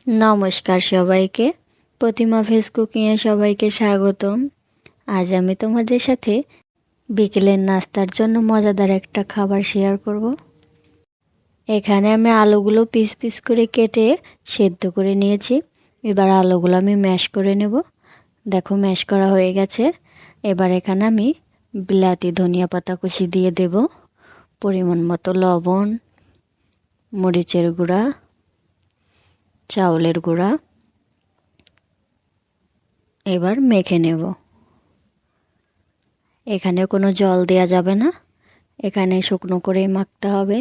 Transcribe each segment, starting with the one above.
নমস্কার সবাইকে। প্রতিমা ভেজ কুকিংয়ে সবাইকে স্বাগতম। আজ আমি তোমাদের সাথে বিকেলের নাস্তার জন্য মজাদার একটা খাবার শেয়ার করব। এখানে আমি আলুগুলো পিস পিস করে কেটে সেদ্ধ করে নিয়েছি। এবার আলুগুলো আমি ম্যাশ করে নেব। দেখো ম্যাশ করা হয়ে গেছে। এবার এখানে আমি বিলাতি ধনিয়া পাতা কুচি দিয়ে দেব, পরিমাণ মতো লবণ, মরিচের গুঁড়া, চাউলের গুঁড়া। এবার মেখে নেব। এখানে কোনো জল দেয়া যাবে না, এখানে শুকনো করেই মাখতে হবে।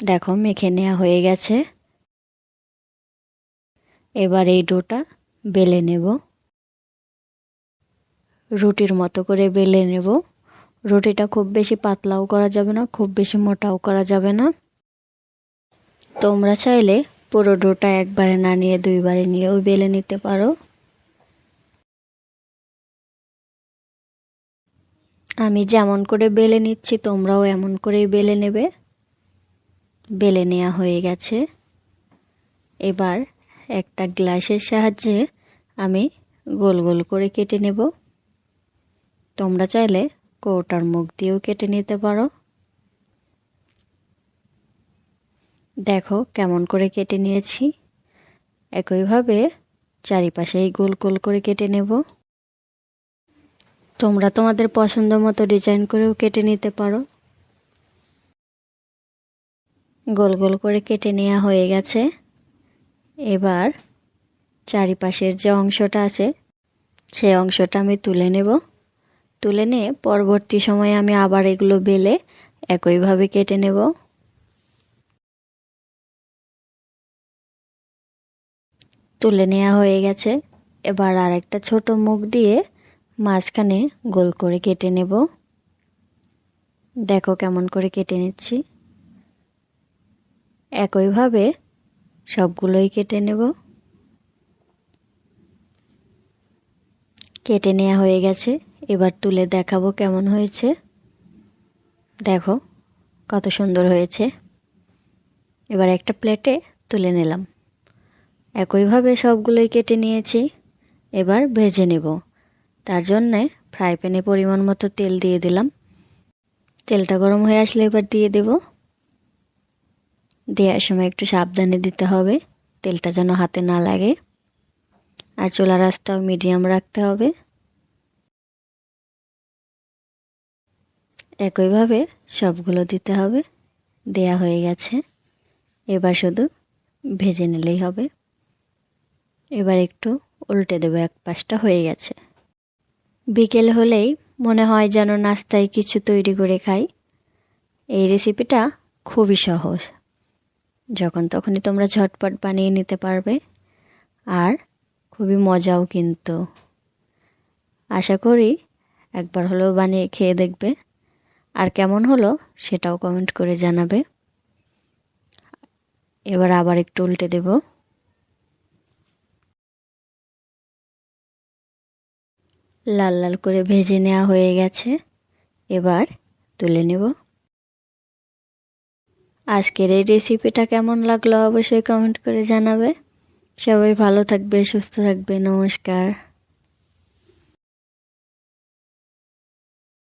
দেখো মেখে নেওয়া হয়ে গেছে। এবার এই ডোটা বেলে নেব, রুটির মতো করে বেলে নেব। রুটিটা খুব বেশি পাতলাও করা যাবে না, খুব বেশি মোটাও করা যাবে না। তোমরা চাইলে পুরো ডোটা একবারে না নিয়ে দুইবারে নিয়েও বেলে নিতে পারো। আমি যেমন করে বেলে নিচ্ছি তোমরাও এমন করেই বেলে নেবে। বেলে নেওয়া হয়ে গেছে। এবার একটা গ্লাসের সাহায্যে আমি গোল গোল করে কেটে নেব। তোমরা চাইলে কৌটার মুখ দিয়েও কেটে নিতে পারো। দেখো কেমন করে কেটে নিয়েছি। একইভাবে চারিপাশেই গোল গোল করে কেটে নেব। তোমরা তোমাদের পছন্দ মতো ডিজাইন করেও কেটে নিতে পারো। গোল গোল করে কেটে নেওয়া হয়ে গেছে। এবার চারিপাশের যে অংশটা আছে সেই অংশটা আমি তুলে নেব। তুলে নিয়ে পরবর্তী সময়ে আমি আবার এগুলো বেলে একইভাবে কেটে নেব। তুলে নেওয়া হয়ে গেছে। এবার আর একটা ছোট মুখ দিয়ে মাঝখানে গোল করে কেটে নেব। দেখো কেমন করে কেটে নিচ্ছি। একইভাবে সবগুলোই কেটে নেব। কেটে নেওয়া হয়ে গেছে। এবার তুলে দেখাবো কেমন হয়েছে। দেখো কত সুন্দর হয়েছে। এবার একটা প্লেটে তুলে নিলাম। একইভাবে সবগুলোই কেটে নিয়েছি। এবার ভেজে নেব। তার জন্যে ফ্রাই প্যানে পরিমাণ মতো তেল দিয়ে দিলাম। তেলটা গরম হয়ে আসলে এবার দিয়ে দেব। দেওয়ার সময় একটু সাবধানে দিতে হবে, তেলটা যেন হাতে না লাগে। আর চুলার আঁচটাও মিডিয়াম রাখতে হবে। একইভাবে সবগুলো দিতে হবে। দেয়া হয়ে গেছে। এবার শুধু ভেজে নিলেই হবে। এবার একটু উল্টে দেবো, এক পাশটা হয়ে গেছে। বিকেল হলেই মনে হয় যেন নাস্তায় কিছু তৈরি করে খাই। এই রেসিপিটা খুবই সহজ, যখন তখনই তোমরা ঝটপট বানিয়ে নিতে পারবে। আর খুবই মজাও কিন্তু। আশা করি একবার হলেও বানিয়ে খেয়ে দেখবে। আর কেমন হলো সেটাও কমেন্ট করে জানাবে। এবার আবার একটু উল্টে দেব। লাল লাল করে ভেজে নেওয়া হয়ে গেছে। এবার তুলে নেব। আজকের এই রেসিপিটা কেমন লাগলো অবশ্যই কমেন্ট করে জানাবে। সবাই ভালো থাকবে, সুস্থ থাকবে। নমস্কার।